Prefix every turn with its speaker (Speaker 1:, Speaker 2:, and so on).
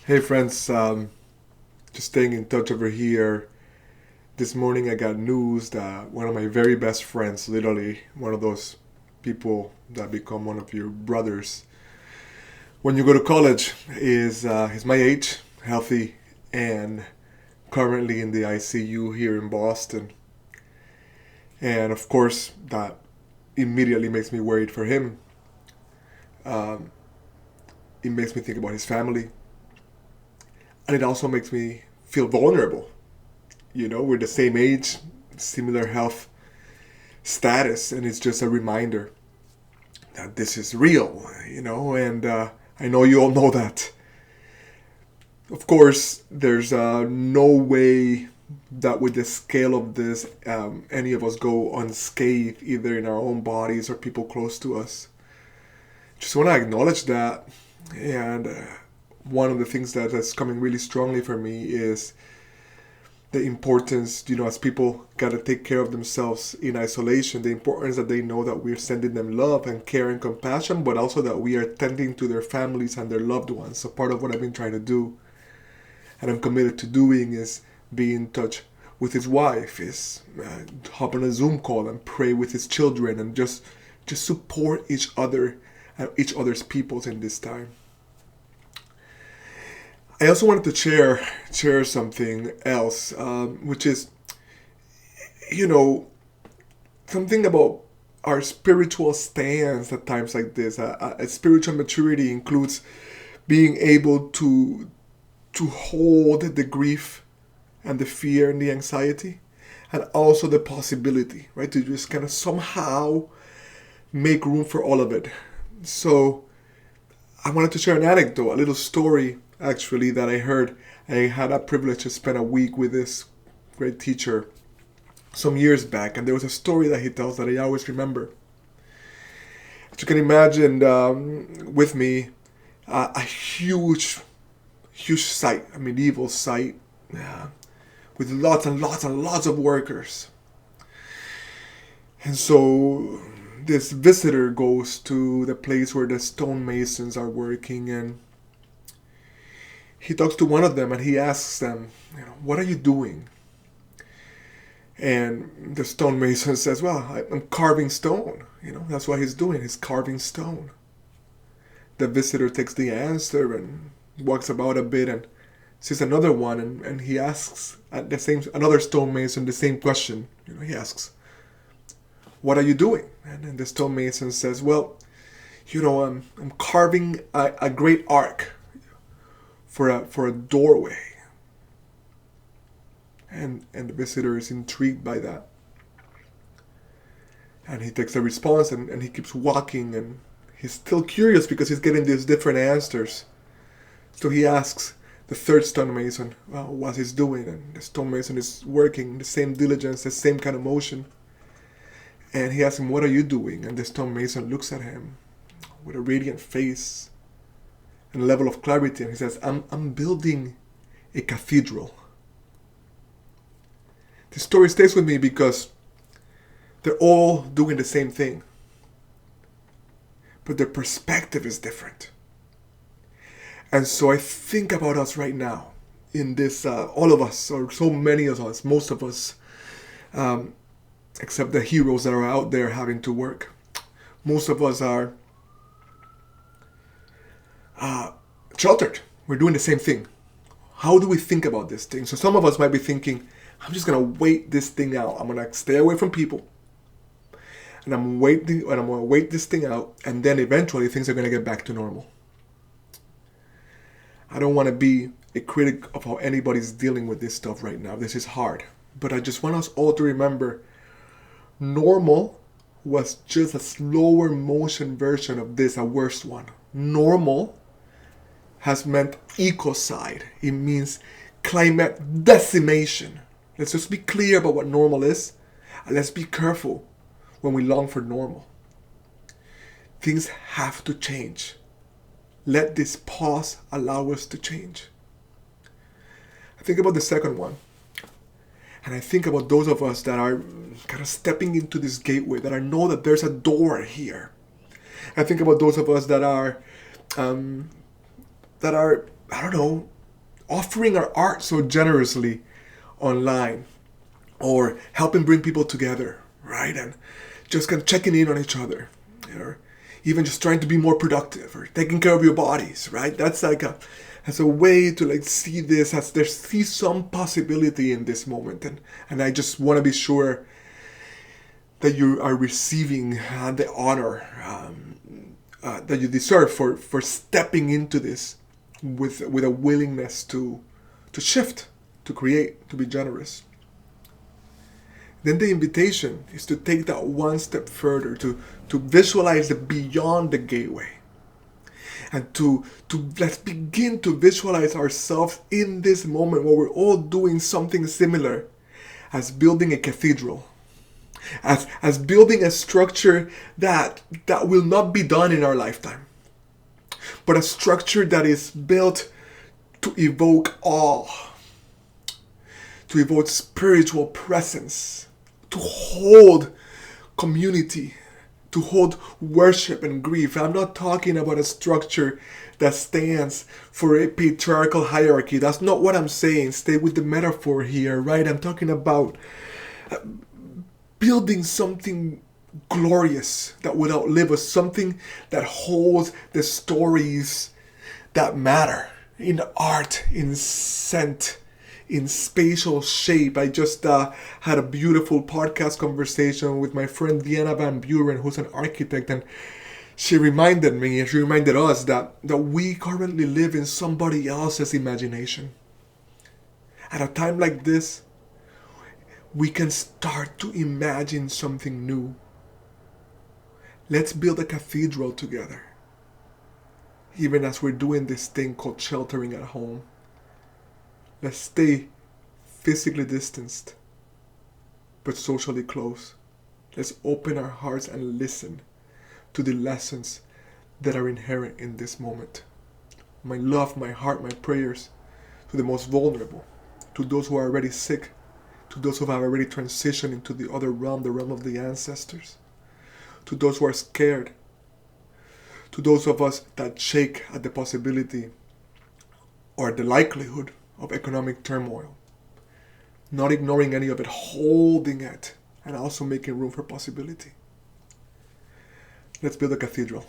Speaker 1: Hey friends, just staying in touch over here. This morning I got news that one of my very best friends, literally one of those people that become one of your brothers when you go to college, is my age, healthy, and currently in the ICU here in Boston. And of course, that immediately makes me worried for him. Um, it makes me think about his family, and it also makes me feel vulnerable. We're the same age, similar health status, and it's just a reminder that this is real. And I know you all know that. Of course, there's no way that with the scale of this, any of us go unscathed, either in our own bodies or people close to us. Just want to acknowledge that. And one of the things that's coming really strongly for me is the importance, as people got to take care of themselves in isolation, the importance that they know that we're sending them love and care and compassion, but also that we are tending to their families and their loved ones. So part of what I've been trying to do, and I'm committed to doing, is be in touch with his wife, is hop on a Zoom call and pray with his children, and just support each other and each other's peoples in this time. I also wanted to share something else, which is, you know, something about our spiritual stance at times like this. Spiritual maturity includes being able to hold the grief and the fear and the anxiety, and also the possibility, right, to just kind of somehow make room for all of it. So I wanted to share an anecdote, a little story actually that I heard. I had a privilege to spend a week with this great teacher some years back, and there was a story that he tells that I always remember. As you can imagine, with me, a huge site, a medieval site, with lots and lots and lots of workers. And so this visitor goes to the place where the stonemasons are working, and he talks to one of them and he asks them, what are you doing? And the stonemason says, well, I'm carving stone. That's what he's doing. He's carving stone. The visitor takes the answer and walks about a bit and sees another one, and he asks at another stonemason the same question. He asks, what are you doing? And then the stonemason says, well, I'm carving a great ark for a doorway. And the visitor is intrigued by that. And he takes a response, and he keeps walking, and he's still curious because he's getting these different answers. So he asks the third stonemason, well, what he's doing, and the stonemason is working, the same diligence, the same kind of motion. And he asks him, what are you doing? And the stonemason looks at him with a radiant face and a level of clarity, and he says, I'm building a cathedral. The story stays with me because they're all doing the same thing, but their perspective is different. And so I think about us right now in this, all of us, or so many of us, most of us, except the heroes that are out there having to work. Most of us are sheltered. We're doing the same thing. How do we think about this thing? So some of us might be thinking, I'm just gonna wait this thing out. I'm gonna stay away from people, and I'm gonna wait this thing out, and then eventually things are gonna get back to normal. I don't want to be a critic of how anybody's dealing with this stuff right now. This is hard, but I just want us all to remember, normal was just a slower motion version of this, a worse one. Normal has meant ecocide. It means climate decimation. Let's just be clear about what normal is, and let's be careful when we long for normal. Things have to change. Let this pause allow us to change. I think about the second one, and I think about those of us that are kind of stepping into this gateway, that I know that there's a door here. I think about those of us that are, I don't know, offering our art so generously online, or helping bring people together, right? And just kind of checking in on each other, or even just trying to be more productive, or taking care of your bodies, right? That's like as a way to like see this as see some possibility in this moment. And I just want to be sure that you are receiving the honor that you deserve for stepping into this with a willingness to shift, to create, to be generous. Then the invitation is to take that one step further, to visualize the beyond the gateway. And to let's begin to visualize ourselves in this moment where we're all doing something similar as building a cathedral. As building a structure that will not be done in our lifetime. But a structure that is built to evoke awe, to evoke spiritual presence, to hold community, to hold worship and grief. I'm not talking about a structure that stands for a patriarchal hierarchy. That's not what I'm saying. Stay with the metaphor here, right? I'm talking about building something glorious that would outlive us, something that holds the stories that matter in art, in scent, in spatial shape. I just had a beautiful podcast conversation with my friend Deanna Van Buren, who's an architect, and she reminded us that we currently live in somebody else's imagination. At a time like this, we can start to imagine something new. Let's build a cathedral together, even as we're doing this thing called sheltering at home. Let's stay physically distanced, but socially close. Let's open our hearts and listen to the lessons that are inherent in this moment. My love, my heart, my prayers to the most vulnerable, to those who are already sick, to those who have already transitioned into the other realm, the realm of the ancestors, to those who are scared, to those of us that shake at the possibility or the likelihood of economic turmoil, not ignoring any of it, holding it, and also making room for possibility. Let's build a cathedral.